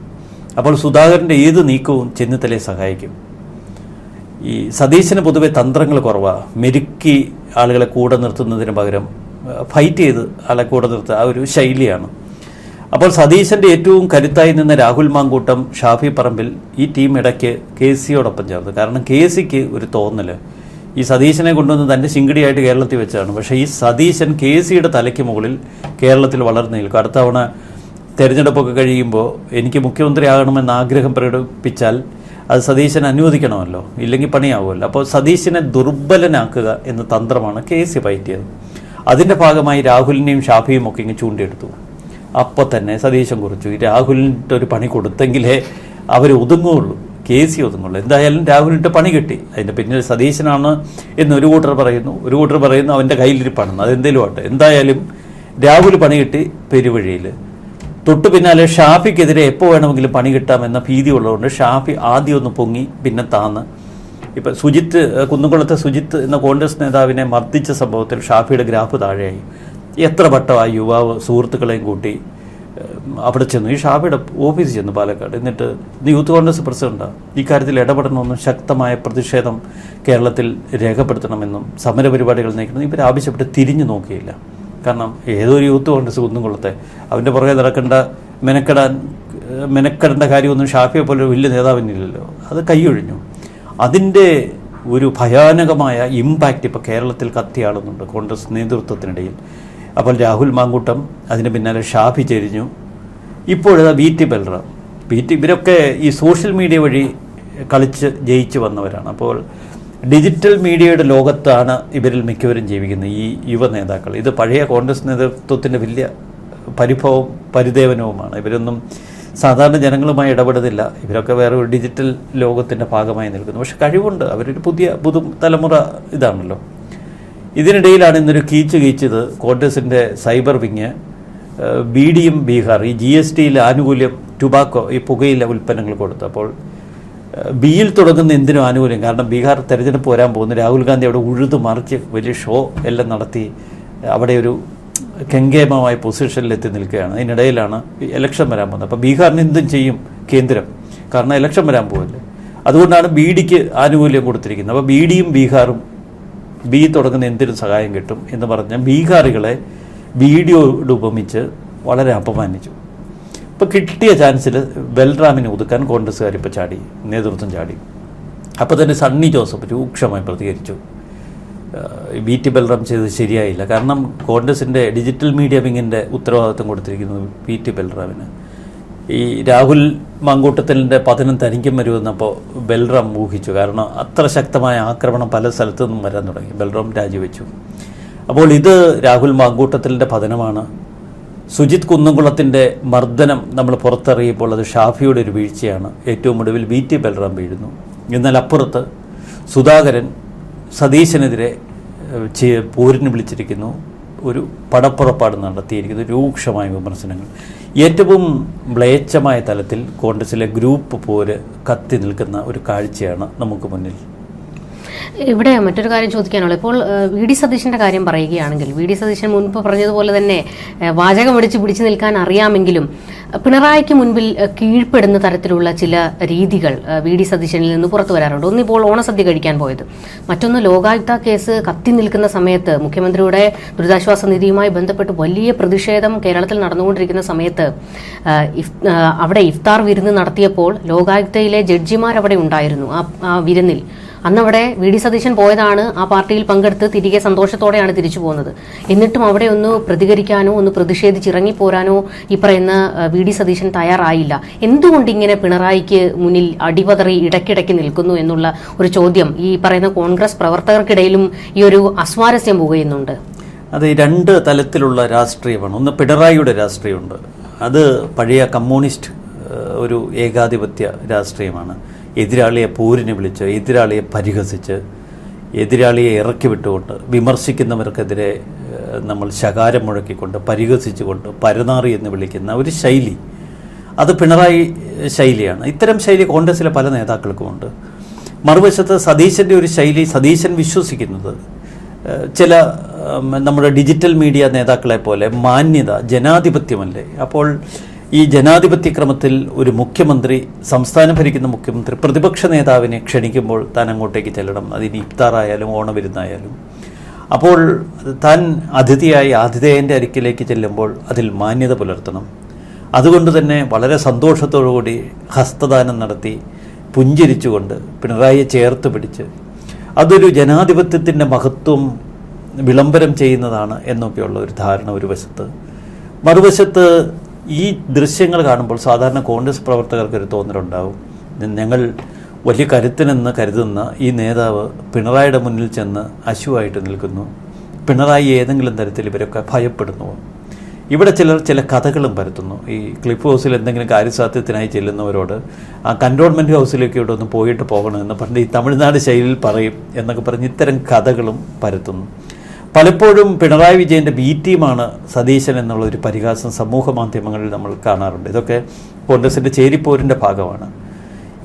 അപ്പോൾ സുധാകരൻ്റെ ഏത് നീക്കവും ചെന്നിത്തലയെ സഹായിക്കും. ഈ സതീശന് പൊതുവെ തന്ത്രങ്ങൾ കുറവാണ്. മെരുക്കി ആളുകളെ കൂടെ നിർത്തുന്നതിന് പകരം ഫൈറ്റ് ചെയ്ത് ആളെ കൂടെ നിർത്തുക, ആ ഒരു ശൈലിയാണ്. അപ്പോൾ സതീശൻ്റെ ഏറ്റവും കരുത്തായി നിന്ന രാഹുൽ മാങ്കൂട്ടം, ഷാഫി പറമ്പിൽ ഈ ടീം ഇടയ്ക്ക് KCയോടൊപ്പം ചേർന്നു. കാരണം KCക്ക് ഒരു തോന്നൽ ഈ സതീശനെ കൊണ്ടുവന്ന് തൻ്റെ ശിങ്കിടിയായിട്ട് കേരളത്തിൽ വെച്ചാണ്. പക്ഷേ ഈ സതീശൻ KCയുടെ തലയ്ക്ക് മുകളിൽ കേരളത്തിൽ വളർന്നു നിൽക്കും. അടുത്ത തവണ തിരഞ്ഞെടുപ്പൊക്കെ കഴിയുമ്പോൾ എനിക്ക് മുഖ്യമന്ത്രി ആകണമെന്ന് ആഗ്രഹം പ്രകടിപ്പിച്ചാൽ അത് സതീശൻ അനുവദിക്കണമല്ലോ, ഇല്ലെങ്കിൽ പണിയാവുമല്ലോ. അപ്പോൾ സതീശനെ ദുർബലനാക്കുക എന്ന തന്ത്രമാണ് KC പയറ്റിയത്. അതിൻ്റെ ഭാഗമായി രാഹുലിനെയും ഷാഫിയും ഒക്കെ ഇങ്ങ് ചൂണ്ടിയെടുത്തു. അപ്പോൾ തന്നെ സതീശൻ കുറിച്ചു, ഈ രാഹുലിൻ്റെ ഒരു പണി കൊടുത്തെങ്കിലേ അവർ ഒതുങ്ങുകയുള്ളൂ, KC ഒതുങ്ങുള്ളൂ. എന്തായാലും രാഹുലിൻ്റെ പണി കിട്ടി. അതിൻ്റെ പിന്നിൽ സതീശനാണ് എന്ന് ഒരു കൂട്ടർ പറയുന്നു അവൻ്റെ കയ്യിലിരിപ്പാണെന്ന്. അതെന്തേലും ആട്ടെ, എന്തായാലും രാഹുൽ പണി കിട്ടി പെരുവഴിയിൽ. തൊട്ടു പിന്നാലെ ഷാഫിക്കെതിരെ എപ്പോൾ വേണമെങ്കിലും പണി കിട്ടാമെന്ന ഭീതി ഉള്ളതുകൊണ്ട് ഷാഫി ആദ്യം ഒന്ന് പൊങ്ങി, പിന്നെ താന്ന്. ഇപ്പം കുന്നുകുളത്തെ സുജിത്ത് എന്ന കോൺഗ്രസ് നേതാവിനെ മർദ്ദിച്ച സംഭവത്തിൽ ഷാഫിയുടെ ഗ്രാഫ് താഴെയായി. എത്ര വട്ടം ആ യുവാവ് സുഹൃത്തുക്കളെയും കൂട്ടി അവിടെ ചെന്നു. ഈ ഷാഫിയുടെ ഓഫീസിൽ ചെന്നു പാലക്കാട്. എന്നിട്ട് യൂത്ത് കോൺഗ്രസ് പ്രസിഡന്റാണ്, ഇക്കാര്യത്തിൽ ഇടപെടണമെന്നും ശക്തമായ പ്രതിഷേധം കേരളത്തിൽ രേഖപ്പെടുത്തണമെന്നും സമരപരിപാടികൾ നയിക്കണം ഇവർ ആവശ്യപ്പെട്ട് തിരിഞ്ഞു നോക്കിയില്ല. കാരണം ഏതൊരു യൂത്ത് കോൺഗ്രസ് കുന്നുകുളത്തെ അവൻ്റെ പുറകെ നടക്കേണ്ട മെനക്കെടേണ്ട കാര്യമൊന്നും ഷാഫിയെ പോലെ വലിയ നേതാവിനില്ലല്ലോ. അത് കൈയൊഴിഞ്ഞു. അതിൻ്റെ ഒരു ഭയാനകമായ ഇമ്പാക്റ്റ് ഇപ്പോൾ കേരളത്തിൽ കത്തിയാളുന്നുണ്ട് കോൺഗ്രസ് നേതൃത്വത്തിനിടയിൽ. അപ്പോൾ രാഹുൽ മാങ്കൂട്ടം, അതിന് പിന്നാലെ ഷാഫി ചെരിഞ്ഞു. ഇപ്പോഴത് VT ബൽറാം, ഇവരൊക്കെ ഈ സോഷ്യൽ മീഡിയ വഴി കളിച്ച് ജയിച്ച് വന്നവരാണ്. അപ്പോൾ ഡിജിറ്റൽ മീഡിയയുടെ ലോകത്താണ് ഇവരിൽ മിക്കവരും ജീവിക്കുന്നത് ഈ യുവ നേതാക്കൾ. ഇത് പഴയ കോൺഗ്രസ് നേതൃത്വത്തിൻ്റെ വലിയ പരിഭവവും പരിദേവനവുമാണ്. ഇവരൊന്നും സാധാരണ ജനങ്ങളുമായി ഇടപെടുന്നില്ല. ഇവരൊക്കെ വേറെ ഒരു ഡിജിറ്റൽ ലോകത്തിൻ്റെ ഭാഗമായി നിൽക്കുന്നു. പക്ഷെ കഴിവുണ്ട്, അവരൊരു പുതു തലമുറ ഇതാണല്ലോ. ഇതിനിടയിലാണ് ഇന്നൊരു കീച്ചത് കോൺഗ്രസിൻ്റെ സൈബർ വിങ് BDM ബീഹാർ ഈ GSTയിൽ ആനുകൂല്യം ടുബാക്കോ ഈ പുകയില ഉൽപ്പന്നങ്ങൾ കൊടുത്തു. അപ്പോൾ ബിയിൽ തുടങ്ങുന്ന എന്തിനും ആനുകൂല്യം. കാരണം ബീഹാർ തെരഞ്ഞെടുപ്പ് വരാൻ പോകുന്നു. രാഹുൽ ഗാന്ധി അവിടെ ഉഴുതു മറിച്ച് വലിയ ഷോ എല്ലാം നടത്തി അവിടെ ഒരു കെങ്കേമമായ പൊസിഷനിലെത്തി നിൽക്കുകയാണ്. അതിനിടയിലാണ് ഇലക്ഷൻ വരാൻ പോകുന്നത്. അപ്പോൾ ബീഹാറിന് എന്തും ചെയ്യും കേന്ദ്രം, കാരണം ഇലക്ഷൻ വരാൻ പോകല്ലേ. അതുകൊണ്ടാണ് ബി ഡിക്ക് ആനുകൂല്യം കൊടുത്തിരിക്കുന്നത്. അപ്പോൾ ബി ഡിയും ബീഹാറും ബി തുടങ്ങുന്ന എന്തിനും സഹായം കിട്ടും എന്ന് പറഞ്ഞ് ബീഹാറികളെ വീഡിയോയോട് ഉപമിച്ച് വളരെ അപമാനിച്ചു. ഇപ്പോൾ കിട്ടിയ ചാൻസിൽ ബൽറാമിനെ ഒതുക്കാൻ കോൺഗ്രസ്സുകാർ ഇപ്പോൾ ചാടി, നേതൃത്വം ചാടി. അപ്പോൾ തന്നെ സണ്ണി ജോസഫ് രൂക്ഷമായി പ്രതികരിച്ചു. വി ടി ബൽറാം ചെയ്തത് ശരിയായില്ല, കാരണം കോൺഗ്രസിൻ്റെ ഡിജിറ്റൽ മീഡിയ വിങ്ങിൻ്റെ ഉത്തരവാദിത്വം കൊടുത്തിരിക്കുന്നത് വി ടി ബൽറാമിന്. ഈ രാഹുൽ മാങ്കൂട്ടത്തിലിൻ്റെ പതനം തനിക്കും വരുമെന്നപ്പോൾ ബൽറാം ഊഹിച്ചു, കാരണം അത്ര ശക്തമായ ആക്രമണം പല സ്ഥലത്തു നിന്നും വരാൻ തുടങ്ങി. ബൽറാം രാജിവെച്ചു. അപ്പോൾ ഇത് രാഹുൽ മാങ്കൂട്ടത്തിലിൻ്റെ പതനമാണ്. സുജിത് കുന്നംകുളത്തിൻ്റെ മർദ്ദനം നമ്മൾ പുറത്തറിയപ്പോൾ അത് ഷാഫിയുടെ ഒരു വീഴ്ചയാണ്. ഏറ്റവും ഒടുവിൽ വി ടി ബൽറാം വീഴുന്നു. എന്നാൽ അപ്പുറത്ത് സുധാകരൻ സതീശനെതിരെ പോരിന് വിളിച്ചിരിക്കുന്നു. ഒരു പടപ്പുറപ്പാട് നടത്തിയിരിക്കുന്നു. രൂക്ഷമായ വിമർശനങ്ങൾ. ഏറ്റവും മ്ലേച്ഛമായ തലത്തിൽ കോൺഗ്രസിലെ ഗ്രൂപ്പ് പോര് കത്തി നിൽക്കുന്ന ഒരു കാഴ്ചയാണ് നമുക്ക് മുന്നിൽ. ഇവിടെ മറ്റൊരു കാര്യം ചോദിക്കാനുള്ളത്, ഇപ്പോൾ വി ഡി സതീശന്റെ കാര്യം പറയുകയാണെങ്കിൽ, വി ഡി സതീശൻ മുൻപ് പറഞ്ഞതുപോലെ തന്നെ വാചകം പിടിച്ചു നിൽക്കാൻ അറിയാമെങ്കിലും പിണറായിക്ക് മുൻപിൽ കീഴ്പ്പെടുന്ന തരത്തിലുള്ള ചില രീതികൾ വി ഡി സതീശനിൽ നിന്ന് പുറത്തു വരാറുണ്ട്. ഒന്നിപ്പോൾ ഓണസദ്യ കഴിക്കാൻ പോയത്, മറ്റൊന്ന് ലോകായുക്ത കേസ് കത്തി നിൽക്കുന്ന സമയത്ത് മുഖ്യമന്ത്രിയുടെ ദുരിതാശ്വാസ നിധിയുമായി ബന്ധപ്പെട്ട് വലിയ പ്രതിഷേധം കേരളത്തിൽ നടന്നുകൊണ്ടിരിക്കുന്ന സമയത്ത് അവിടെ ഇഫ്താർ വിരുന്ന് നടത്തിയപ്പോൾ ലോകായുക്തയിലെ ജഡ്ജിമാർ അവിടെ ഉണ്ടായിരുന്നു ആ വിരുന്നിൽ. അന്നവിടെ വി ഡി സതീശൻ പോയതാണ്, ആ പാർട്ടിയിൽ പങ്കെടുത്ത് തിരികെ സന്തോഷത്തോടെയാണ് തിരിച്ചു പോകുന്നത്. എന്നിട്ടും അവിടെ ഒന്ന് പ്രതികരിക്കാനോ ഒന്ന് പ്രതിഷേധിച്ചിറങ്ങിപ്പോരാനോ ഈ പറയുന്ന വി ഡി സതീശൻ തയ്യാറായില്ല. എന്തുകൊണ്ട് ഇങ്ങനെ പിണറായിക്ക് മുന്നിൽ അടിപതറി ഇടയ്ക്കിടയ്ക്ക് നിൽക്കുന്നു എന്നുള്ള ഒരു ചോദ്യം ഈ പറയുന്ന കോൺഗ്രസ് പ്രവർത്തകർക്കിടയിലും ഈ ഒരു അസ്വാരസ്യം പുകയുന്നുണ്ട്. അത് രണ്ട് തലത്തിലുള്ള രാഷ്ട്രീയമാണ്. ഒന്ന് പിണറായിയുടെ രാഷ്ട്രീയമുണ്ട്, അത് പഴയ കമ്മ്യൂണിസ്റ്റ് ഒരു ഏകാധിപത്യ രാഷ്ട്രീയമാണ്. എതിരാളിയെ പോരിന് വിളിച്ച്, എതിരാളിയെ പരിഹസിച്ച്, എതിരാളിയെ ഇറക്കി വിട്ടുകൊണ്ട്, വിമർശിക്കുന്നവർക്കെതിരെ നമ്മൾ ശകാരം മുഴക്കിക്കൊണ്ട്, പരിഹസിച്ചുകൊണ്ട്, പരനാറി എന്ന് വിളിക്കുന്ന ഒരു ശൈലി, അത് പിണറായി ശൈലിയാണ്. ഇത്തരം ശൈലി കോൺഗ്രസിലെ പല നേതാക്കൾക്കുമുണ്ട്. മറുവശത്ത് സതീശൻ്റെ ഒരു ശൈലി, സതീശൻ വിശ്വസിക്കുന്നത് ചില നമ്മുടെ ഡിജിറ്റൽ മീഡിയ നേതാക്കളെ പോലെ മാന്യത, ജനാധിപത്യമല്ലേ. അപ്പോൾ ഈ ജനാധിപത്യ ക്രമത്തിൽ ഒരു മുഖ്യമന്ത്രി, സംസ്ഥാനം ഭരിക്കുന്ന മുഖ്യമന്ത്രി പ്രതിപക്ഷ നേതാവിനെ ക്ഷണിക്കുമ്പോൾ താൻ അങ്ങോട്ടേക്ക് ചെല്ലണം. അതിന് ഇഫ്താറായാലും ഓണവിരുന്നായാലും. അപ്പോൾ താൻ അതിഥിയായി ആതിഥേയൻ്റെ അരികിലേക്ക് ചെല്ലുമ്പോൾ അതിൽ മാന്യത പുലർത്തണം. അതുകൊണ്ട് തന്നെ വളരെ സന്തോഷത്തോടുകൂടി ഹസ്തദാനം നടത്തി പുഞ്ചിരിച്ചുകൊണ്ട് പിണറായിയെ ചേർത്ത് പിടിച്ച് അതൊരു ജനാധിപത്യത്തിൻ്റെ മഹത്വം വിളംബരം ചെയ്യുന്നതാണ് എന്നൊക്കെയുള്ള ഒരു ധാരണ ഒരു വശത്ത്. മറുവശത്ത് ഈ ദൃശ്യങ്ങൾ കാണുമ്പോൾ സാധാരണ കോൺഗ്രസ് പ്രവർത്തകർക്കൊരു തോന്നലുണ്ടാവും, ഞങ്ങൾ വലിയ കരുത്തനെന്ന് കരുതുന്ന ഈ നേതാവ് പിണറായിയുടെ മുന്നിൽ ചെന്ന് അശുവായിട്ട് നിൽക്കുന്നു, പിണറായി ഏതെങ്കിലും തരത്തിൽ ഇവരൊക്കെ ഭയപ്പെടുന്നു. ഇവിടെ ചില കഥകളും പരത്തുന്നു. ഈ ക്ലിഫ് ഹൗസിൽ എന്തെങ്കിലും കാര്യസാധ്യത്തിനായി ചെല്ലുന്നവരോട് ആ കൻ്റോൺമെൻറ്റ് ഹൗസിലേക്ക് ഇവിടെ ഒന്ന് പോയിട്ട് പോകണമെന്ന് പണ്ട് ഈ തമിഴ്നാട് ശൈലിയിൽ പറയും എന്നൊക്കെ പറഞ്ഞ് ഇത്തരം കഥകളും പരത്തുന്നു. പലപ്പോഴും പിണറായി വിജയൻ്റെ ബി ടീമാണ് സതീശൻ എന്നുള്ളൊരു പരിഹാസം സമൂഹ മാധ്യമങ്ങളിൽ നമ്മൾ കാണാറുണ്ട്. ഇതൊക്കെ കോൺഗ്രസിൻ്റെ ചേരിപ്പോരിൻ്റെ ഭാഗമാണ്.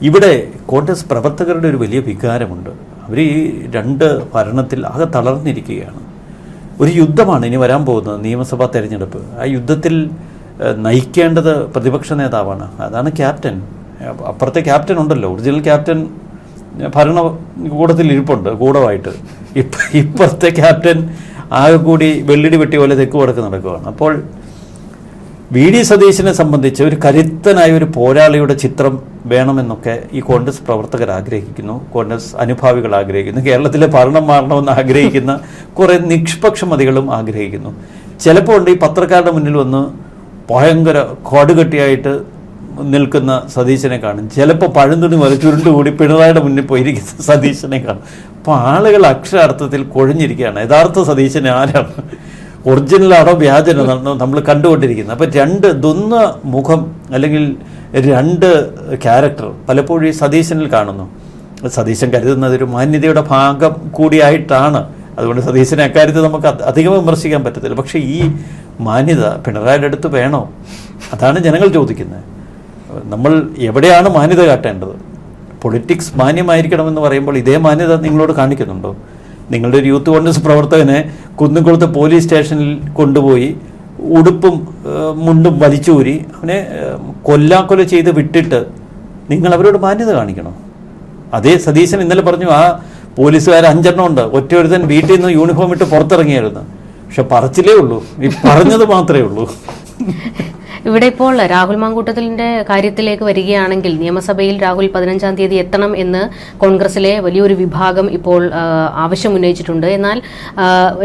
ഇവിടെ കോൺഗ്രസ് പ്രവർത്തകരുടെ ഒരു വലിയ വികാരമുണ്ട്. അവർ ഈ രണ്ട് ഭരണത്തിൽ ആകെ തളർന്നിരിക്കുകയാണ്. ഒരു യുദ്ധമാണ് ഇനി വരാൻ പോകുന്നത്, നിയമസഭാ തെരഞ്ഞെടുപ്പ്. ആ യുദ്ധത്തിൽ നയിക്കേണ്ടത് പ്രതിപക്ഷ നേതാവാണ്, അതാണ് ക്യാപ്റ്റൻ. അപ്പുറത്തെ ക്യാപ്റ്റൻ ഉണ്ടല്ലോ, ഒറിജിനൽ ക്യാപ്റ്റൻ ഭരണകൂടത്തിൽ ഇരിപ്പുണ്ട് കൂടമായിട്ട്. ഇപ്പുറത്തെ ക്യാപ്റ്റൻ ആകെ കൂടി വെള്ളിടി വെട്ടി പോലെ തെക്ക് വടക്ക് നടക്കുകയാണ്. അപ്പോൾ വി ഡി സതീശനെ സംബന്ധിച്ച് ഒരു കരുത്തനായ ഒരു പോരാളിയുടെ ചിത്രം വേണമെന്നൊക്കെ ഈ കോൺഗ്രസ് പ്രവർത്തകർ ആഗ്രഹിക്കുന്നു, കോൺഗ്രസ് അനുഭാവികൾ ആഗ്രഹിക്കുന്നു, കേരളത്തിലെ ഭരണം മാറണമെന്ന് ആഗ്രഹിക്കുന്ന കുറേ നിഷ്പക്ഷമതികളും ആഗ്രഹിക്കുന്നു. ചിലപ്പോൾ ഉണ്ട് ഈ പത്രക്കാരുടെ മുന്നിൽ വന്ന് ഭയങ്കര കടുകട്ടിയായിട്ട് നിൽക്കുന്ന സതീശനെ കാണും, ചിലപ്പോൾ പഴന്തുണി പോലെ ചുരുണ്ടുകൂടി പിണറായിയുടെ മുന്നിൽ പോയിരിക്കുന്ന സതീശനെ കാണും. അപ്പോൾ ആളുകൾ അക്ഷരാർത്ഥത്തിൽ കുഴഞ്ഞിരിക്കുകയാണ്. യഥാർത്ഥ സതീശനെ ആരാണ്, ഒറിജിനലാണോ വ്യാജനാണോ നമ്മൾ കണ്ടുകൊണ്ടിരിക്കുന്നത്. അപ്പോൾ രണ്ട് ദ്വന്ദ്വ മുഖം അല്ലെങ്കിൽ രണ്ട് ക്യാരക്ടർ പലപ്പോഴും ഈ സതീശനിൽ കാണുന്നു. സതീശൻ കരുതുന്നത് ഒരു മാന്യതയുടെ ഭാഗം കൂടിയായിട്ടാണ്. അതുകൊണ്ട് സതീശനെ അക്കാര്യത്തിൽ നമുക്ക് അധികം വിമർശിക്കാൻ പറ്റത്തില്ല. പക്ഷേ ഈ മാന്യത പിണറായിയുടെ അടുത്ത് വേണോ? അതാണ് ജനങ്ങൾ ചോദിക്കുന്നത്. നമ്മൾ എവിടെയാണ് മാന്യത കാട്ടേണ്ടത്? പൊളിറ്റിക്സ് മാന്യമായിരിക്കണമെന്ന് പറയുമ്പോൾ ഇതേ മാന്യത നിങ്ങളോട് കാണിക്കുന്നുണ്ടോ? നിങ്ങളുടെ ഒരു യൂത്ത് കോൺഗ്രസ് പ്രവർത്തകനെ കുന്നുംകുളത്ത് പോലീസ് സ്റ്റേഷനിൽ കൊണ്ടുപോയി ഉടുപ്പും മുണ്ടും വലിച്ചൂരി അവനെ കൊല്ലാക്കൊല ചെയ്ത് വിട്ടിട്ട് നിങ്ങൾ അവരോട് മാന്യത കാണിക്കണം. അതേ സതീശൻ ഇന്നലെ പറഞ്ഞു ആ പോലീസുകാർ 5 എണ്ണം ഉണ്ട്, ഒറ്റൊരുത്തൻ വീട്ടിൽ നിന്ന് യൂണിഫോം ഇട്ട് പുറത്തിറങ്ങിയായിരുന്നു. പക്ഷെ പറച്ചിലേ ഉള്ളൂ, ഈ പറഞ്ഞത് മാത്രമേ ഉള്ളൂ. ഇവിടെ ഇപ്പോൾ രാഹുൽ മാങ്കൂട്ടത്തിലിന്റെ കാര്യത്തിലേക്ക് വരികയാണെങ്കിൽ നിയമസഭയിൽ രാഹുൽ 15-ാം തീയതി എത്തണം എന്ന് കോൺഗ്രസിലെ വലിയൊരു വിഭാഗം ഇപ്പോൾ ആവശ്യം ഉന്നയിച്ചിട്ടുണ്ട്. എന്നാൽ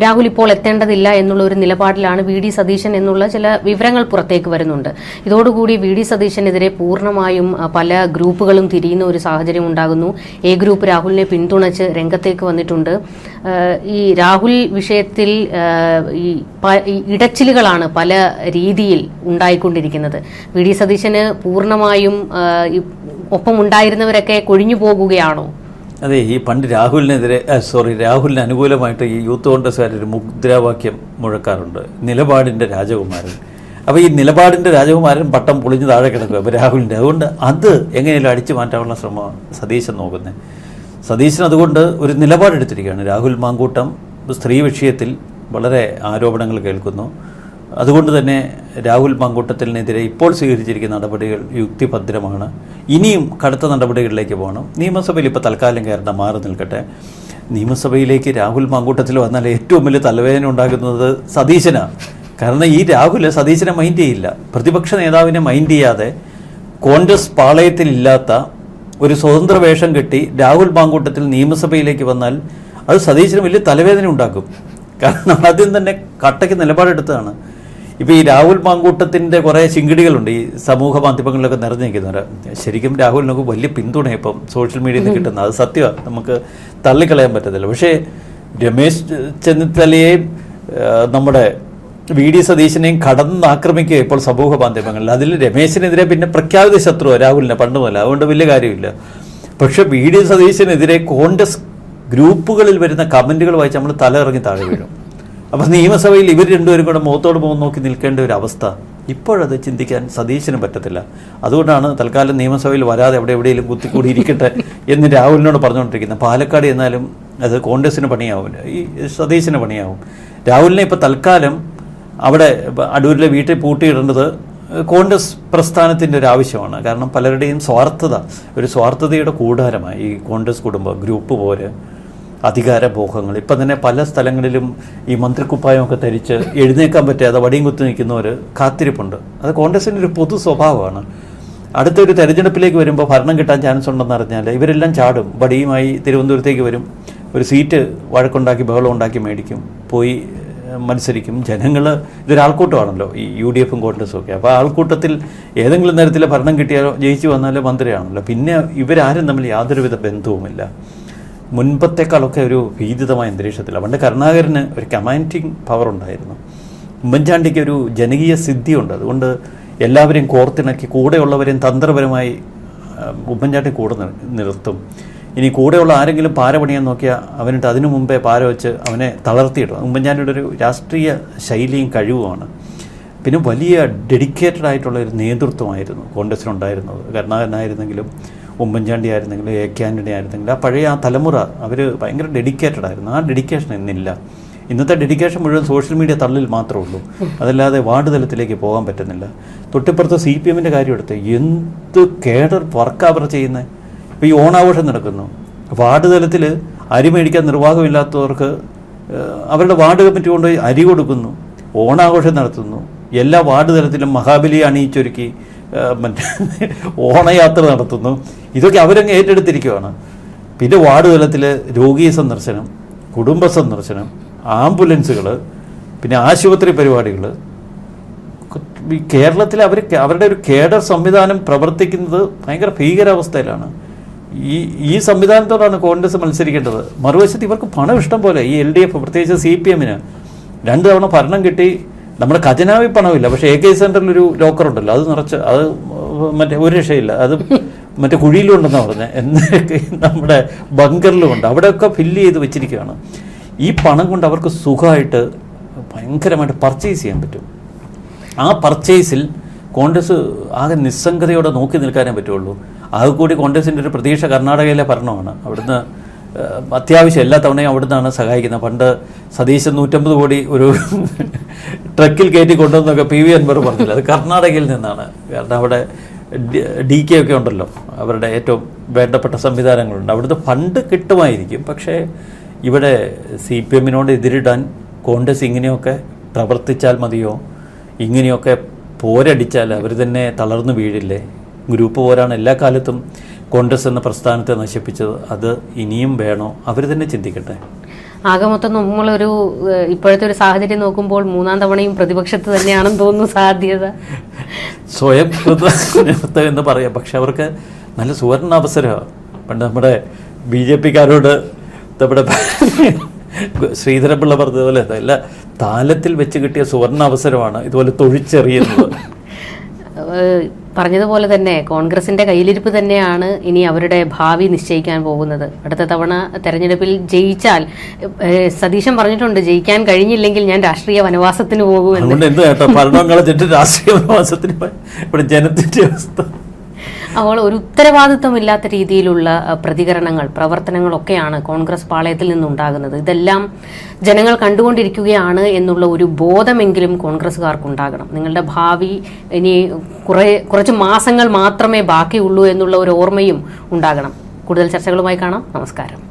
രാഹുൽ ഇപ്പോൾ എത്തേണ്ടതില്ല എന്നുള്ള ഒരു നിലപാടിലാണ് വി.ഡി. സതീശൻ എന്നുള്ള ചില വിവരങ്ങൾ പുറത്തേക്ക് വരുന്നുണ്ട്. ഇതോടുകൂടി വി.ഡി. സതീശനെതിരെ പൂർണ്ണമായും പല ഗ്രൂപ്പുകളും തിരിയുന്ന ഒരു സാഹചര്യം ഉണ്ടാകുന്നു. എ ഗ്രൂപ്പ് രാഹുലിനെ പിന്തുണച്ച് രംഗത്തേക്ക് വന്നിട്ടുണ്ട്. ഈ രാഹുൽ വിഷയത്തിൽ ഈ ഇടച്ചിലുകളാണ് പല രീതിയിൽ ഉണ്ടായിക്കൊണ്ടിരിക്കുന്നത്. വി.ഡി. സതീശന് പൂർണ്ണമായും ഒപ്പം ഉണ്ടായിരുന്നവരൊക്കെ കൊഴിഞ്ഞു പോകുകയാണോ? അതെ, ഈ പണ്ട് രാഹുലിന് അനുകൂലമായിട്ട് ഈ യൂത്ത് കോൺഗ്രസ്സുകാരൊരു മുദ്രാവാക്യം മുഴക്കാറുണ്ട്, നിലപാടിൻ്റെ രാജകുമാരൻ. അപ്പോൾ ഈ നിലപാടിൻ്റെ രാജകുമാരൻ പട്ടം പൊളിഞ്ഞ് താഴെ കിടക്കുക അപ്പോൾ രാഹുലിൻ്റെ. അതുകൊണ്ട് അത് എങ്ങനെയെങ്കിലും അടിച്ചു മാറ്റാനുള്ള ശ്രമമാണ് സതീശൻ നോക്കുന്നത്. സതീശൻ അതുകൊണ്ട് ഒരു നിലപാടെടുത്തിരിക്കുകയാണ്. രാഹുൽ മാങ്കൂട്ടം സ്ത്രീ വിഷയത്തിൽ വളരെ ആരോപണങ്ങൾ കേൾക്കുന്നു. അതുകൊണ്ട് തന്നെ രാഹുൽ മാങ്കൂട്ടത്തിനെതിരെ ഇപ്പോൾ സ്വീകരിച്ചിരിക്കുന്ന നടപടികൾ യുക്തിഭദ്രമാണ്. ഇനിയും കടുത്ത നടപടികളിലേക്ക് പോകണം. നിയമസഭയിൽ ഇപ്പോൾ തൽക്കാലം കയറേണ്ട മാറി നിൽക്കട്ടെ. നിയമസഭയിലേക്ക് രാഹുൽ മാങ്കൂട്ടത്തിൽ വന്നാൽ ഏറ്റവും വലിയ തലവേദന ഉണ്ടാകുന്നത് സതീശനാണ്. കാരണം ഈ രാഹുൽ സതീശനെ മൈൻഡ് ചെയ്യില്ല. പ്രതിപക്ഷ നേതാവിനെ മൈൻഡ് ചെയ്യാതെ കോൺഗ്രസ് പാളയത്തിലില്ലാത്ത ഒരു സ്വതന്ത്ര വേഷം കെട്ടി രാഹുൽ മാങ്കൂട്ടത്തിൽ നിയമസഭയിലേക്ക് വന്നാൽ അത് സതീശന് വലിയ തലവേദന ഉണ്ടാക്കും. കാരണം ആദ്യം തന്നെ കട്ടയ്ക്ക് നിലപാടെടുത്തതാണ്. ഇപ്പോൾ ഈ രാഹുൽ മാങ്കൂട്ടത്തിൻ്റെ കുറേ ചിങ്കിടികളുണ്ട് ഈ സമൂഹ മാധ്യമങ്ങളിലൊക്കെ നിറഞ്ഞിരിക്കുന്നവർ. ശരിക്കും രാഹുലിനൊക്കെ വലിയ പിന്തുണ ഇപ്പം സോഷ്യൽ മീഡിയയിൽ നിന്ന് കിട്ടുന്നത്, അത് സത്യമാണ്, നമുക്ക് തള്ളിക്കളയാൻ പറ്റത്തില്ല. പക്ഷേ രമേശ് ചെന്നിത്തലയെയും നമ്മുടെ വി.ഡി. സതീശനെയും കടന്നാക്രമിക്കുക ഇപ്പോൾ സമൂഹ മാധ്യമങ്ങളിൽ. അതിൽ രമേശിനെതിരെ പിന്നെ പ്രഖ്യാപിത ശത്രുവോ രാഹുലിനെ പണ്ട് മുതൽ, അതുകൊണ്ട് വലിയ കാര്യമില്ല. പക്ഷെ വി.ഡി. സതീശനെതിരെ കോൺഗ്രസ് ഗ്രൂപ്പുകളിൽ വരുന്ന കമൻറ്റുകൾ വായിച്ച് നമ്മൾ തല ഇറങ്ങി താഴെ വീഴും. അപ്പം നിയമസഭയിൽ ഇവർ രണ്ടുപേരും കൂടെ മുഖത്തോട് മുഖം നോക്കി നിൽക്കേണ്ട ഒരു അവസ്ഥ ഇപ്പോഴത് ചിന്തിക്കാൻ സതീശന് പറ്റത്തില്ല. അതുകൊണ്ടാണ് തൽക്കാലം നിയമസഭയിൽ വരാതെ എവിടെയെങ്കിലും കുത്തിക്കൂടിയിരിക്കട്ടെ എന്ന് രാഹുലിനോട് പറഞ്ഞുകൊണ്ടിരിക്കുന്നത്. പാലക്കാട് എന്നാലും അത് കോൺഗ്രസിന് പണിയാവില്ല, ഈ സതീശന് പണിയാവും. രാഹുലിനെ ഇപ്പോൾ തൽക്കാലം അവിടെ അടൂരിലെ വീട്ടിൽ പൂട്ടിയിടേണ്ടത് കോൺഗ്രസ് പ്രസ്ഥാനത്തിൻ്റെ ഒരു ആവശ്യമാണ്. കാരണം പലരുടെയും ഒരു സ്വാർത്ഥതയുടെ കൂടാരമായി ഈ കോൺഗ്രസ് കുടുംബ ഗ്രൂപ്പ് പോലെ അധികാരബോഹങ്ങൾ. ഇപ്പം തന്നെ പല സ്ഥലങ്ങളിലും ഈ മന്ത്രിക്കുപ്പായമൊക്കെ ധരിച്ച് എഴുന്നേക്കാൻ പറ്റാതെ വടിയും കുത്തി നിൽക്കുന്നവർ കാത്തിരിപ്പുണ്ട്. അത് കോൺഗ്രസിൻ്റെ ഒരു പൊതു സ്വഭാവമാണ്. അടുത്തൊരു തെരഞ്ഞെടുപ്പിലേക്ക് വരുമ്പോൾ ഭരണം കിട്ടാൻ ചാൻസ് ഉണ്ടെന്ന് അറിഞ്ഞാൽ ഇവരെല്ലാം ചാടും. വടിയുമായി തിരുവനന്തപുരത്തേക്ക് വരും, ഒരു സീറ്റ് വഴക്കുണ്ടാക്കി ബഹളം ഉണ്ടാക്കി മേടിക്കും, പോയി മത്സരിക്കും. ജനങ്ങൾ ഇതൊരാൾക്കൂട്ടമാണല്ലോ, ഈ UDF കോൺഗ്രസും ഒക്കെ. അപ്പോൾ ആൾക്കൂട്ടത്തിൽ ഏതെങ്കിലും തരത്തിൽ ഭരണം കിട്ടിയാലോ ജയിച്ചു വന്നാലോ മന്ത്രിയാണല്ലോ. പിന്നെ ഇവരാരും തമ്മിൽ യാതൊരുവിധ ബന്ധവുമില്ല. മുൻപത്തേക്കാളൊക്കെ ഒരു ഭീതിതമായ അന്തരീക്ഷത്തിലാണ്. പണ്ട് കരുണാകരന് ഒരു കമാൻഡിങ് പവർ ഉണ്ടായിരുന്നു, ഉമ്മൻചാണ്ടിക്ക് ഒരു ജനകീയ സിദ്ധിയുണ്ട്. അതുകൊണ്ട് എല്ലാവരെയും കോർത്തിണക്കി കൂടെയുള്ളവരെയും തന്ത്രപരമായി ഉമ്മൻചാണ്ടി കൂടെ നിർത്തും. ഇനി കൂടെയുള്ള ആരെങ്കിലും പാര പണിയാൻ നോക്കിയാൽ അവനിട്ട് അതിനു മുമ്പേ പാര വെച്ച് അവനെ തളർത്തിയിടും. ഉമ്മൻചാണ്ടിയുടെ ഒരു രാഷ്ട്രീയ ശൈലിയും കഴിവുമാണ്. പിന്നെ വലിയ ഡെഡിക്കേറ്റഡ് ആയിട്ടുള്ള ഒരു നേതൃത്വമായിരുന്നു കോൺഗ്രസിനുണ്ടായിരുന്നത്. കരുണാകരനായിരുന്നെങ്കിലും ഉമ്മൻചാണ്ടി ആയിരുന്നെങ്കിലും A.K. ആൻ്റണി ആയിരുന്നെങ്കിലും ആ തലമുറ അവർ ഭയങ്കര ഡെഡിക്കേറ്റഡ് ആയിരുന്നു. ആ ഡെഡിക്കേഷൻ ഇന്നില്ല. ഇന്നത്തെ ഡെഡിക്കേഷൻ മുഴുവൻ സോഷ്യൽ മീഡിയ തള്ളിൽ മാത്രമേ ഉള്ളൂ, അതല്ലാതെ വാർഡ് തലത്തിലേക്ക് പോകാൻ പറ്റുന്നില്ല. തൊട്ടിപ്പുറത്ത് CPM-ൻ്റെ കാര്യം എടുത്ത് എന്ത് കേഡർ വർക്കാണ് അവർ ചെയ്യുന്നത്. ഇപ്പോൾ ഈ ഓണാഘോഷം നടക്കുന്നു, വാർഡ് തലത്തിൽ അരി മേടിക്കാൻ നിർവാഹമില്ലാത്തവർക്ക് അവരുടെ വാർഡ് കമ്മിറ്റി കൊണ്ടുപോയി അരി കൊടുക്കുന്നു, ഓണാഘോഷം നടത്തുന്നു. എല്ലാ വാർഡ് തലത്തിലും മഹാബലി അണിയിച്ചൊരുക്കി മറ്റേ ഓണയാത്ര നടത്തുന്നു. ഇതൊക്കെ അവരങ്ങ് ഏറ്റെടുത്തിരിക്കുകയാണ്. പിന്നെ വാർഡ് തലത്തിൽ രോഗീ സന്ദർശനം, കുടുംബ സന്ദർശനം, ആംബുലൻസുകൾ, പിന്നെ ആശുപത്രി പരിപാടികൾ. ഈ കേരളത്തിൽ അവരുടെ ഒരു കേഡർ സംവിധാനം പ്രവർത്തിക്കുന്നത് ഭയങ്കര ഭീകരാവസ്ഥയിലാണ്. ഈ സംവിധാനത്തോടാണ് കോൺഗ്രസ് മത്സരിക്കേണ്ടത്. മറുവശത്ത് ഇവർക്ക് പണം ഇഷ്ടം പോലെ. ഈ LDF പ്രത്യേകിച്ച് CPM-ന് 2 തവണ ഭരണം കിട്ടി. നമ്മുടെ ഖജനാവി പണമില്ല, പക്ഷേ AK സെൻറ്ററിലൊരു ലോക്കറുണ്ടല്ലോ, അത് നിറച്ച്, അത് മറ്റേ ഒരു രക്ഷയില്ല, അത് മറ്റേ കുഴിയിലും ഉണ്ടെന്നാണ് പറഞ്ഞത്, എന്നൊക്കെ നമ്മുടെ ബങ്കറിലുമുണ്ട്, അവിടെയൊക്കെ ഫില്ല് ചെയ്ത് വെച്ചിരിക്കുകയാണ്. ഈ പണം കൊണ്ട് അവർക്ക് സുഖമായിട്ട് ഭയങ്കരമായിട്ട് പർച്ചേസ് ചെയ്യാൻ പറ്റും. ആ പർച്ചേസിൽ കോൺഗ്രസ് ആകെ നിസ്സംഗതയോടെ നോക്കി നിൽക്കാനേ പറ്റുള്ളൂ. അതുകൂടി കോൺഗ്രസിൻ്റെ ഒരു പ്രതീക്ഷ കർണാടകയിലെ ഭരണമാണ്. അവിടുന്ന് അത്യാവശ്യം എല്ലാ തവണയും അവിടെ നിന്നാണ് സഹായിക്കുന്നത്. പണ്ട് സതീശൻ 150 കോടി ഒരു ട്രക്കിൽ കയറ്റി കൊണ്ടുവന്നൊക്കെ PV അൻവർ പറഞ്ഞില്ല, അത് കർണാടകയിൽ നിന്നാണ്. കാരണം അവിടെ DK ഒക്കെ ഉണ്ടല്ലോ, അവരുടെ ഏറ്റവും വേണ്ടപ്പെട്ട സംവിധാനങ്ങളുണ്ട്. അവിടുത്തെ ഫണ്ട് കിട്ടുമായിരിക്കും. പക്ഷേ ഇവിടെ CPM-നോട് എതിരിടാൻ കോൺഗ്രസ് ഇങ്ങനെയൊക്കെ പ്രവർത്തിച്ചാൽ മതിയോ? ഇങ്ങനെയൊക്കെ പോരടിച്ചാൽ അവർ തന്നെ തളർന്നു വീഴില്ലേ? ഗ്രൂപ്പ് പോരാണ് എല്ലാ കാലത്തും കോൺഗ്രസ് എന്ന പ്രസ്ഥാനത്തെ നശിപ്പിച്ചത്. അത് ഇനിയും വേണോ? അവർ തന്നെ ചിന്തിക്കട്ടെ. ആകെ മൊത്തം നമ്മളൊരു ഇപ്പോഴത്തെ ഒരു സാഹചര്യം നോക്കുമ്പോൾ 3-ാം തവണയും പ്രതിപക്ഷത്ത് തന്നെയാണെന്ന് തോന്നുന്നു സാധ്യത. സ്വയം കൃതജ്ഞത എന്ന് പറയാം. പക്ഷെ അവർക്ക് നല്ല സുവർണ അവസരമാണ്. പണ്ട് നമ്മുടെ BJP-ക്കാരോട് നമ്മുടെ ശ്രീധരപിള്ള പറഞ്ഞതുപോലെ എല്ലാ താലത്തിൽ വെച്ച് കിട്ടിയ സുവർണ അവസരമാണ് ഇതുപോലെ തൊഴിച്ചെറിയുന്നത്. പറഞ്ഞതുപോലെ തന്നെ കോൺഗ്രസിന്റെ കയ്യിലിരിപ്പ് തന്നെയാണ് ഇനി അവരുടെ ഭാവി നിശ്ചയിക്കാൻ പോകുന്നത്. അടുത്ത തവണ തെരഞ്ഞെടുപ്പിൽ ജയിച്ചാൽ സതീശൻ പറഞ്ഞിട്ടുണ്ട്, ജയിക്കാൻ കഴിഞ്ഞില്ലെങ്കിൽ ഞാൻ രാഷ്ട്രീയ വനവാസത്തിന് പോകുമെന്ന്. അതുകൊണ്ട് എന്ത് കേട്ടോ ഭരണങ്ങളെ രാഷ്ട്രീയ വനവാസത്തിന് ഇവിടെ ജനത്തിന്റെ അവസ്ഥ. അപ്പോൾ ഒരു ഉത്തരവാദിത്വമില്ലാത്ത രീതിയിലുള്ള പ്രതികരണങ്ങൾ, പ്രവർത്തനങ്ങളൊക്കെയാണ് കോൺഗ്രസ് പാളയത്തിൽ നിന്നുണ്ടാകുന്നത്. ഇതെല്ലാം ജനങ്ങൾ കണ്ടുകൊണ്ടിരിക്കുകയാണ് എന്നുള്ള ഒരു ബോധമെങ്കിലും കോൺഗ്രസ്സുകാർക്കുണ്ടാകണം. നിങ്ങളുടെ ഭാവി ഇനി കുറച്ച് മാസങ്ങൾ മാത്രമേ ബാക്കിയുള്ളൂ എന്നുള്ള ഒരു ഓർമ്മയും ഉണ്ടാകണം. കൂടുതൽ ചർച്ചകളുമായി കാണാം. നമസ്കാരം.